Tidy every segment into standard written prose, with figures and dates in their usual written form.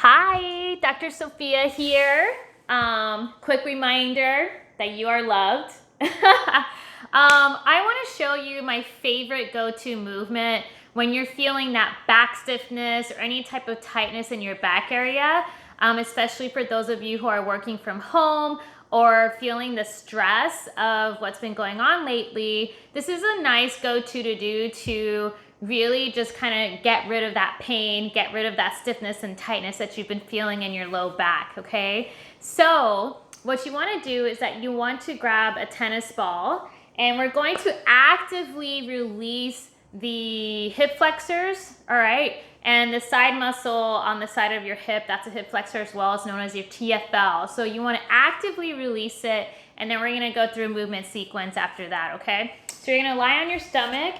Hi, Dr. Sophia here. Quick reminder that you are loved. I want to show you my favorite go-to movement when you're feeling that back stiffness or any type of tightness in your back area, especially for those of you who are working from home or feeling the stress of what's been going on lately. This is a nice go-to to do to really just kind of get rid of that pain, get rid of that stiffness and tightness that you've been feeling in your low back, okay? So what you want to do is that you want to grab a tennis ball, and we're going to actively release the hip flexors, all right? And the side muscle on the side of your hip, that's a hip flexor as well. It's known as your TFL. So you want to actively release it, and then we're going to go through a movement sequence after that, okay? So you're going to lie on your stomach,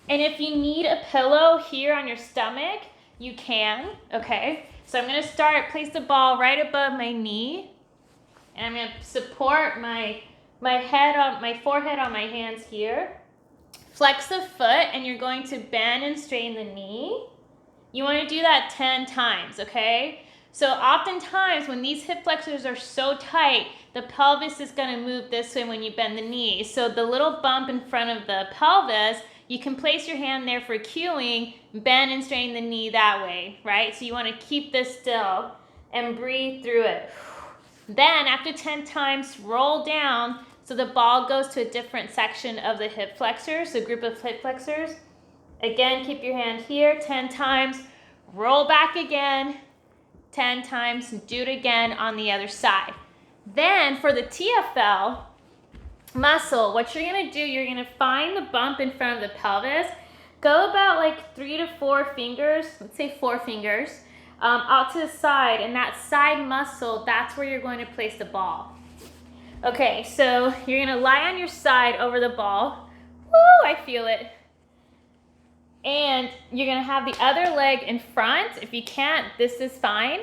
and if you need a pillow here on your stomach, you can, okay? So I'm going to place the ball right above my knee, and I'm going to support my forehead on my hands here. Flex the foot, and you're going to bend and straighten the knee. You want to do that 10 times, okay? So oftentimes when these hip flexors are so tight, the pelvis is going to move this way when you bend the knee. So the little bump in front of the pelvis, you can place your hand there for cueing, bend and straighten the knee that way, right? So you want to keep this still and breathe through it. Then after 10 times, roll down so the ball goes to a different section of the hip flexors, the group of hip flexors. Again, keep your hand here 10 times, roll back again 10 times, do it again on the other side. Then for the TFL muscle, what you're going to do, you're going to find the bump in front of the pelvis, go about like 3 to 4 fingers, let's say 4 fingers, out to the side, and that side muscle, that's where you're going to place the ball. Okay, so you're going to lie on your side over the ball. Woo, I feel it. And you're going to have the other leg in front. If you can't, this is fine.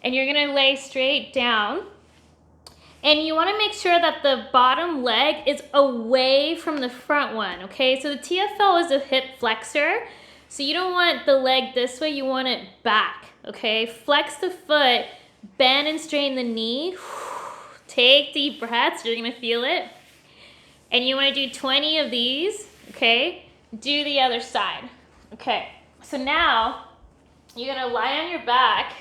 And you're going to lay straight down. And you want to make sure that the bottom leg is away from the front one, okay? So the TFL is a hip flexor. So you don't want the leg this way, you want it back, okay? Flex the foot, bend and straighten the knee. Take deep breaths, you're going to feel it. And you want to do 20 of these, okay? Do the other side. Okay, so now you're going to lie on your back.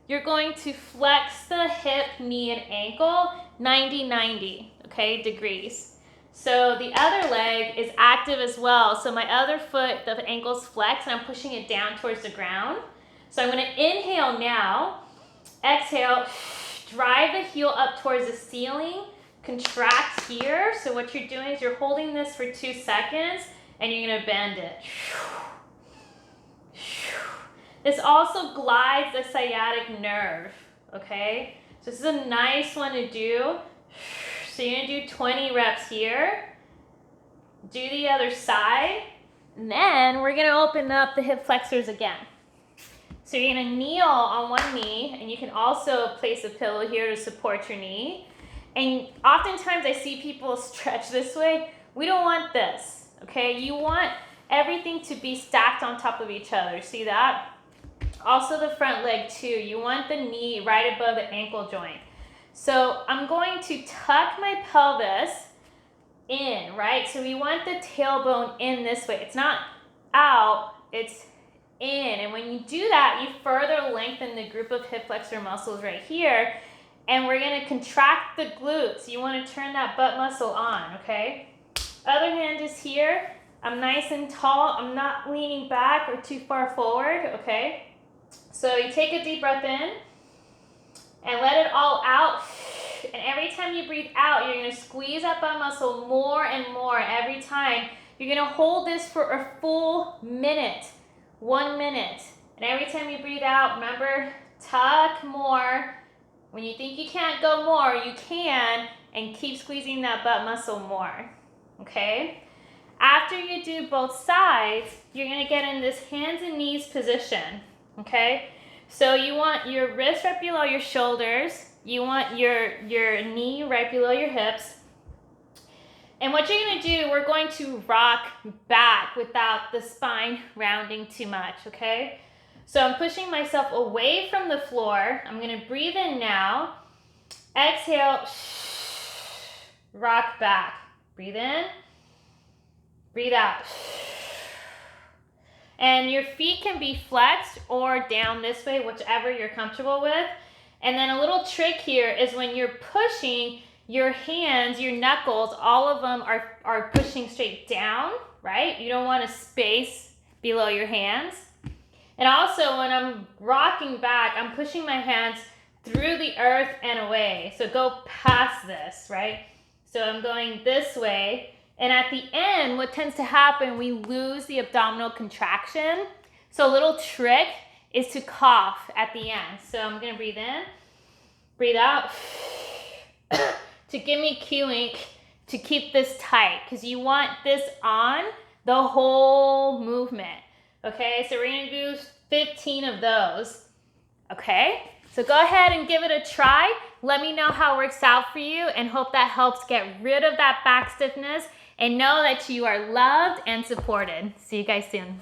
You're going to flex the hip, knee, and ankle 90-90, okay, degrees. So the other leg is active as well. So my other foot, the ankle's flexed, and I'm pushing it down towards the ground. So I'm going to inhale now. Exhale, drive the heel up towards the ceiling. Contract here. So what you're doing is you're holding this for 2 seconds, and you're going to bend it. This also glides the sciatic nerve, okay? So this is a nice one to do. So you're going to do 20 reps here. Do the other side. And then we're going to open up the hip flexors again. So you're going to kneel on one knee, and you can also place a pillow here to support your knee. And oftentimes I see people stretch this way. We don't want this, okay? You want everything to be stacked on top of each other. See that? Also the front leg too. You want the knee right above the ankle joint. So I'm going to tuck my pelvis in, right? So we want the tailbone in this way. It's not out, it's in. And when you do that, you further lengthen the group of hip flexor muscles right here. And we're going to contract the glutes. You want to turn that butt muscle on, okay? Other hand is here. I'm nice and tall. I'm not leaning back or too far forward, okay? So you take a deep breath in and let it all out. And every time you breathe out, you're going to squeeze that butt muscle more and more every time. You're going to hold this for a full minute, 1 minute. And every time you breathe out, remember, tuck more. When you think you can't go more, you can, and keep squeezing that butt muscle more, okay? After you do both sides, you're going to get in this hands and knees position, okay? So you want your wrist right below your shoulders. You want your knee right below your hips. And what you're going to do, we're going to rock back without the spine rounding too much, okay? So I'm pushing myself away from the floor. I'm gonna breathe in now. Exhale, rock back. Breathe in, breathe out. And your feet can be flexed or down this way, whichever you're comfortable with. And then a little trick here is when you're pushing, your hands, your knuckles, all of them are pushing straight down, right? You don't want a space below your hands. And also when I'm rocking back, I'm pushing my hands through the earth and away. So go past this, right? So I'm going this way. And at the end, what tends to happen, we lose the abdominal contraction. So a little trick is to cough at the end. So I'm gonna breathe in, breathe out, to give me cueing to keep this tight, because you want this on the whole movement. Okay, so we're gonna do 15 of those. Okay, so go ahead and give it a try. Let me know how it works out for you, and hope that helps get rid of that back stiffness, and know that you are loved and supported. See you guys soon.